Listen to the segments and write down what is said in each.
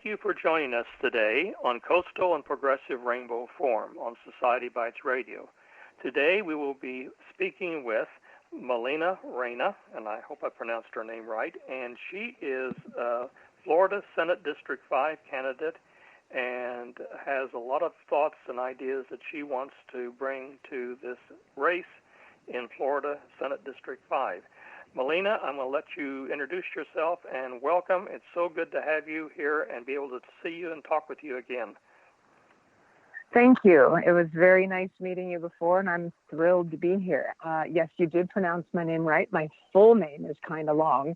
you for joining us today on Coastal and Progressive Rainbow Forum on Society Bites Radio. Today we will be speaking with Melina RAYNA, and I hope I pronounced her name right, and she is a Florida Senate District 5 candidate and has a lot of thoughts and ideas that she wants to bring to this race in Florida Senate District 5. Melina, I'm going to let you introduce yourself and welcome. It's so good to have you here and be able to see you and talk with you again. Thank you. It was very nice meeting you before, and I'm thrilled to be here. Yes, you did pronounce my name right. My full name is kind of long,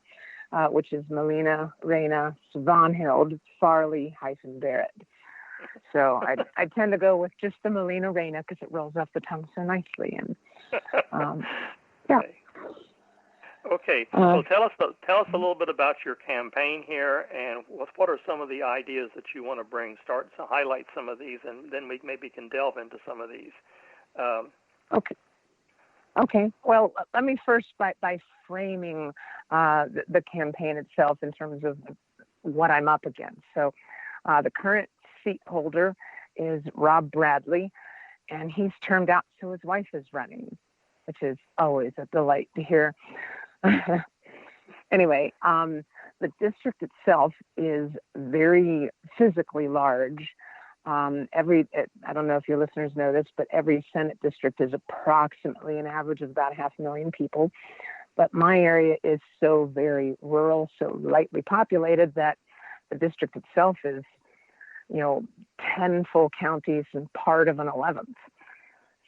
which is Melina RAYNA Svanhild Farley-Barrett. So I tend to go with just the Melina RAYNA because it rolls off the tongue so nicely. And yeah. Okay, so tell us a little bit about your campaign here, and what are some of the ideas that you want to bring? Start to highlight some of these, and then we maybe can delve into some of these. Okay. Well, let me first by framing the campaign itself in terms of what I'm up against. So the current seat holder is Rob Bradley, and he's termed out, so his wife is running, which is always a delight to hear. Anyway, the district itself is very physically large. I don't know if your listeners know this, but every Senate district is approximately an average of about 500,000 people. But my area is so very rural, so lightly populated that the district itself is, 10 full counties and part of an 11th.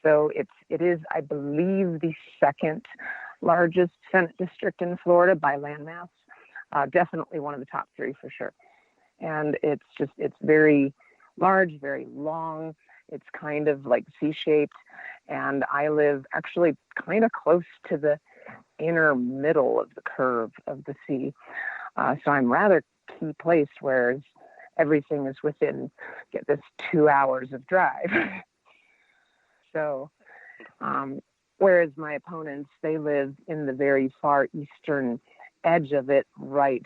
So it is, I believe, the second largest Senate district in Florida by landmass. Definitely one of the top three for sure. And it's very large, very long. It's kind of like C-shaped. And I live actually kind of close to the inner middle of the curve of the sea. So I'm rather key place, whereas everything is within, get this, 2 hours of drive. So, whereas my opponents, they live in the very far eastern edge of it, right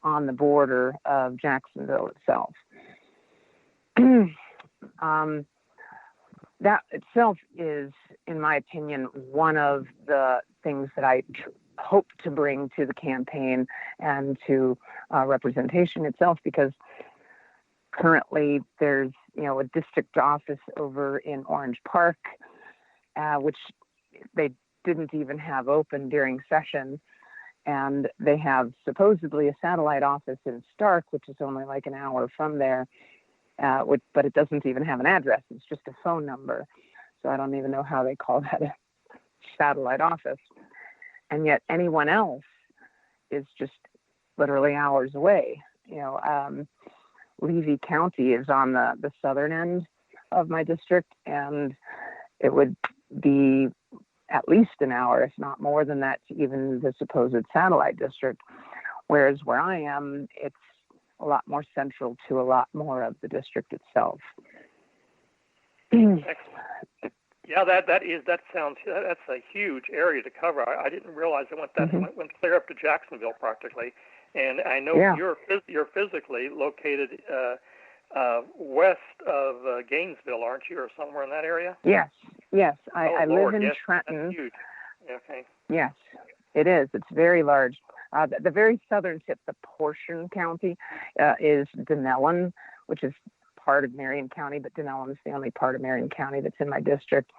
on the border of Jacksonville itself. That itself is, in my opinion, one of the things that I hope to bring to the campaign and to representation itself, because currently there's, a district office over in Orange Park, which they didn't even have open during session. And they have supposedly a satellite office in Stark, which is only like an hour from there, but it doesn't even have an address. It's just a phone number. So I don't even know how they call that a satellite office. And yet anyone else is just literally hours away. Levy County is on the southern end of my district, and it would be at least an hour, if not more than that, to even the supposed satellite district. Whereas where I am, it's a lot more central to a lot more of the district itself. Excellent. Yeah, that's a huge area to cover. I didn't realize it went clear up to Jacksonville practically. And I know you're physically located west of Gainesville, aren't you, or somewhere in that area? Yes. I live in Trenton. That's huge. Okay. Yes, it is. It's very large. The very southern tip, the Portion County, is Dinellan, which is part of Marion County, but Dinellan is the only part of Marion County that's in my district.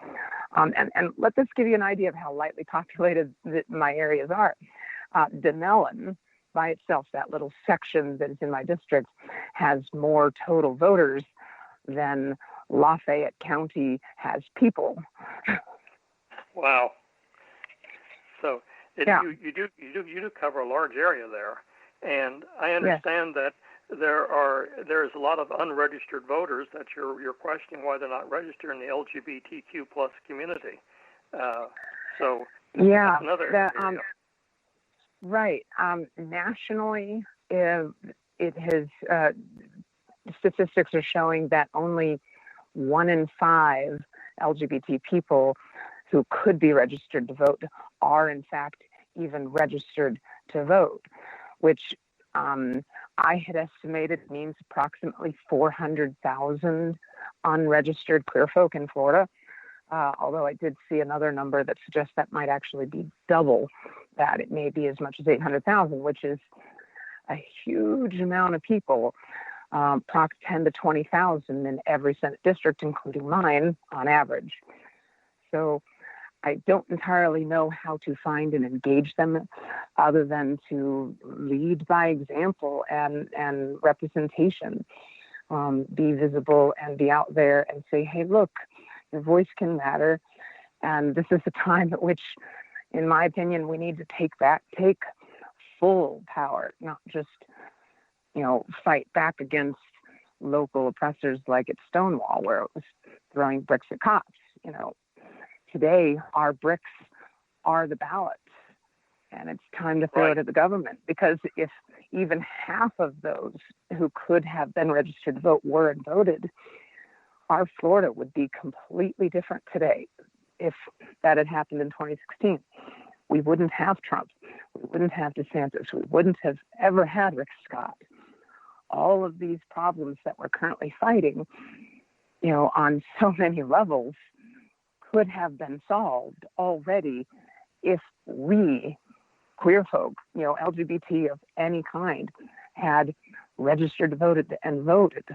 And let this give you an idea of how lightly populated my areas are. Dinellan, by itself, that little section that is in my district, has more total voters than Lafayette County has people. Wow. So you do cover a large area there, and I understand that there's a lot of unregistered voters that you're questioning why they're not registered in the LGBTQ plus community. So that's another area. Right. Nationally, it has statistics are showing that only 1 in 5 LGBT people who could be registered to vote are in fact even registered to vote, which I I had estimated means approximately 400,000 unregistered queer folk in Florida, although I did see another number that suggests that might actually be double that. It may be as much as 800,000, which is a huge amount of people, 10 to 20,000 in every Senate district, including mine, on average. So I don't entirely know how to find and engage them other than to lead by example and representation, be visible and be out there and say, hey, look, your voice can matter. And this is the time at which, in my opinion, we need to take full power, not just, fight back against local oppressors like at Stonewall, where it was throwing bricks at cops. Today, our bricks are the ballots, and it's time to throw it at the government, because if even half of those who could have been registered to vote were and voted, our Florida would be completely different today. If that had happened in 2016, we wouldn't have Trump. We wouldn't have DeSantis. We wouldn't have ever had Rick Scott. All of these problems that we're currently fighting, on so many levels, could have been solved already if we, queer folk, LGBT of any kind, had registered, voted, and voted.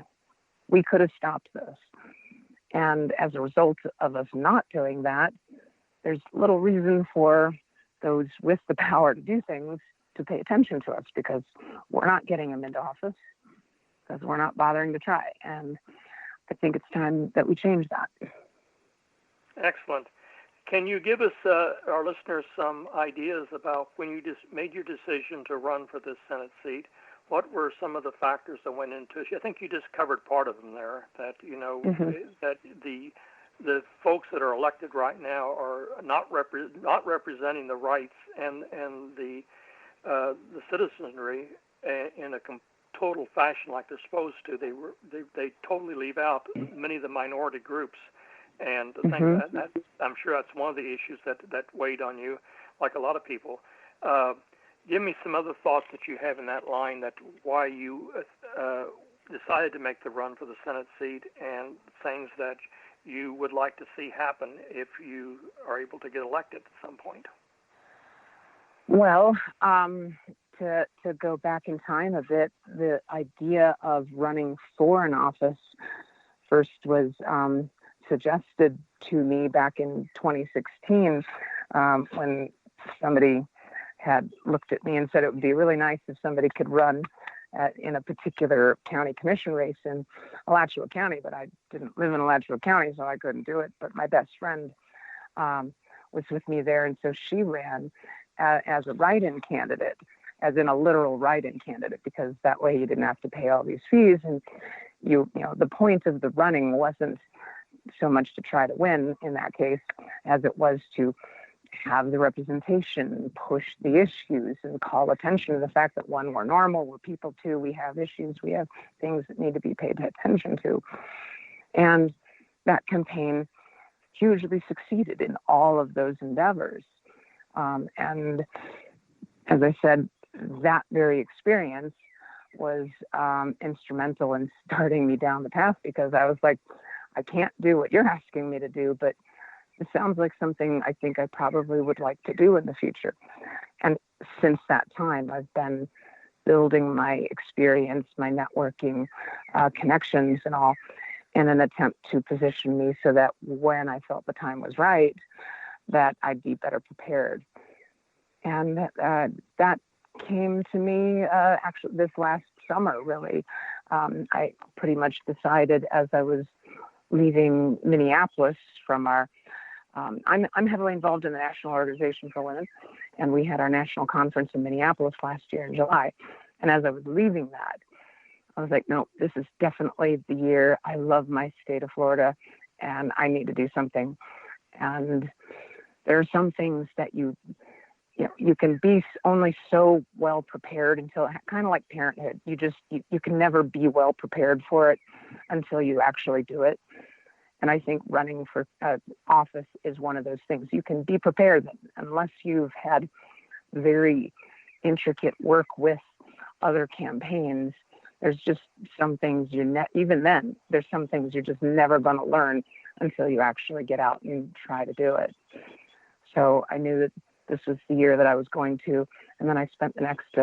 We could have stopped this. And as a result of us not doing that, there's little reason for those with the power to do things to pay attention to us, because we're not getting them into office, because we're not bothering to try. And I think it's time that we change that. Excellent. Can you give us, our listeners, some ideas about when you just made your decision to run for this Senate seat? What were some of the factors that went into it? I think you just covered part of them there, that, that the folks that are elected right now are not representing the rights and the citizenry in a total fashion like they're supposed to. They totally leave out many of the minority groups. And I think that I'm sure that's one of the issues that weighed on you, like a lot of people. Give me some other thoughts that you have in that line, that why you decided to make the run for the Senate seat, and things that you would like to see happen if you are able to get elected at some point. Well, to go back in time a bit, the idea of running for an office first was suggested to me back in 2016 when somebody had looked at me and said it would be really nice if somebody could run in a particular county commission race in Alachua County, but I didn't live in Alachua County, so I couldn't do it. But my best friend was with me there, and so she ran as a write-in candidate, as in a literal write-in candidate, because that way you didn't have to pay all these fees. And the point of the running wasn't so much to try to win in that case as it was to have the representation, push the issues, and call attention to the fact that, one, we're normal, we're people, two, we have issues, we have things that need to be paid attention to. And that campaign hugely succeeded in all of those endeavors. And as I said, that very experience was instrumental in starting me down the path, because I was like, I can't do what you're asking me to do, but it sounds like something I think I probably would like to do in the future. And since that time, I've been building my experience, my networking, connections and all, in an attempt to position me so that when I felt the time was right, that I'd be better prepared. And that came to me actually this last summer, really. I pretty much decided as I was leaving Minneapolis from our, I'm heavily involved in the National Organization for Women, and we had our national conference in Minneapolis last year in July. And as I was leaving that, I was like, no, this is definitely the year. I love my state of Florida, and I need to do something. And there are some things that you can be only so well prepared until, kind of like parenthood. You can never be well prepared for it until you actually do it. And I think running for office is one of those things. You can be prepared unless you've had very intricate work with other campaigns. There's just some things even then, there's some things you're just never going to learn until you actually get out and try to do it. So I knew that this was the year that I was going to, and then I spent the next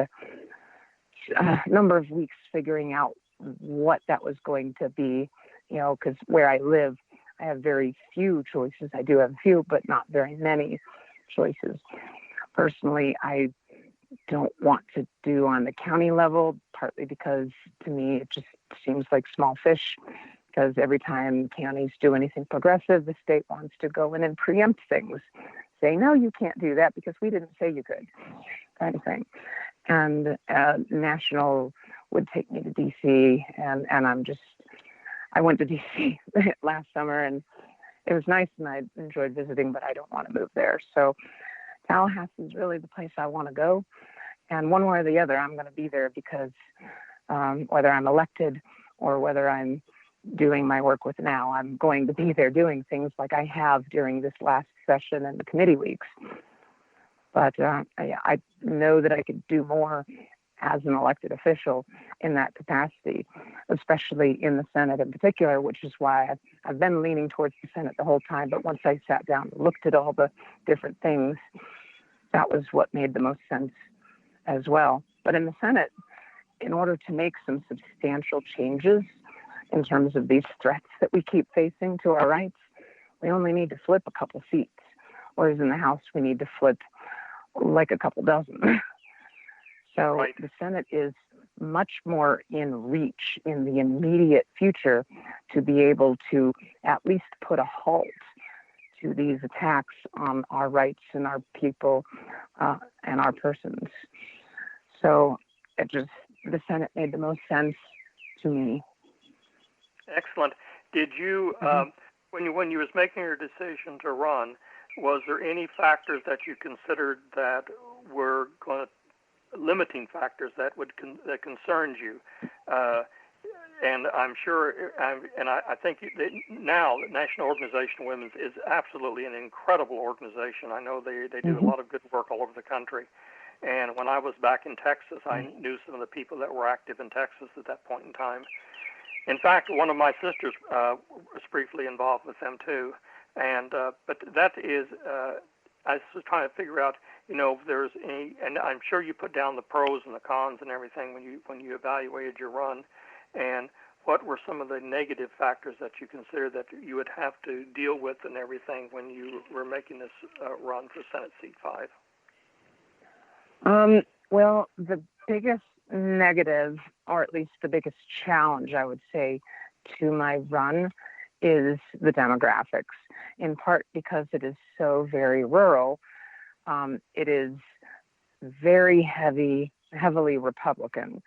number of weeks figuring out what that was going to be, because where I live, I have very few choices. I do have a few, but not very many choices. Personally, I don't want to do on the county level, partly because to me it just seems like small fish, because every time counties do anything progressive, the state wants to go in and preempt things, say, no, you can't do that because we didn't say you could, kind of thing. And national would take me to D.C., and I went to D.C. last summer, and it was nice, and I enjoyed visiting, but I don't want to move there. So Tallahassee is really the place I want to go. And one way or the other, I'm going to be there because whether I'm elected or whether I'm doing my work with now, I'm going to be there doing things like I have during this last session and the committee weeks. But I know that I could do more as an elected official in that capacity, especially in the Senate in particular, which is why I've been leaning towards the Senate the whole time. But once I sat down and looked at all the different things, that was what made the most sense as well. But in the Senate, in order to make some substantial changes in terms of these threats that we keep facing to our rights, we only need to flip a couple seats. Whereas in the House, we need to flip like a couple dozen. So right. The Senate is much more in reach in the immediate future to be able to at least put a halt to these attacks on our rights and our people and our persons. So the Senate made the most sense to me. Excellent. Did you, when you was making your decision to run, was there any factors that you considered that were limiting factors that concerned you? And I'm sure, I think that now the National Organization of Women is absolutely an incredible organization. I know they do a lot of good work all over the country. And when I was back in Texas, I knew some of the people that were active in Texas at that point in time. In fact, one of my sisters was briefly involved with them too. And but that is, I was trying to figure out, if there's any, and I'm sure you put down the pros and the cons and everything when you evaluated your run. And what were some of the negative factors that you considered that you would have to deal with and everything when you were making this run for Senate Seat 5? Well, the biggest negative, or at least the biggest challenge, I would say, to my run is the demographics, in part because it is so very rural. It is very heavily Republican.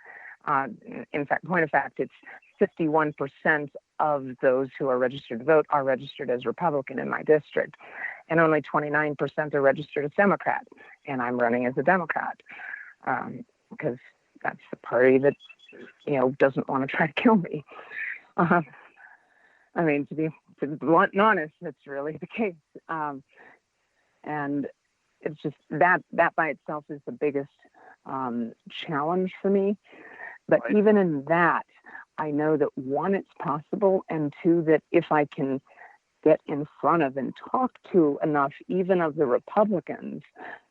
In fact, point of fact, it's 51% of those who are registered to vote are registered as Republican in my district, and only 29% are registered as Democrat, and I'm running as a Democrat because that's the party that, doesn't want to try to kill me. I mean, to be blunt and honest, that's really the case. And it's just that by itself is the biggest challenge for me. But right. Even in that, I know that one, it's possible, and two, that if I can get in front of and talk to enough, even of the Republicans,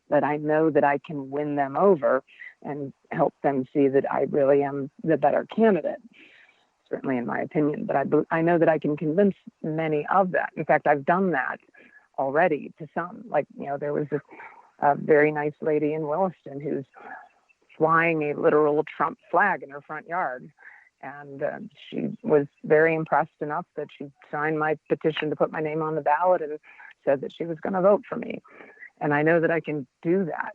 that I know that I can win them over and help them see that I really am the better candidate, certainly in my opinion. But I know that I can convince many of that. In fact, I've done that already to some. Like, there was a very nice lady in Williston who's flying a literal Trump flag in her front yard. And she was very impressed enough that she signed my petition to put my name on the ballot and said that she was going to vote for me. And I know that I can do that.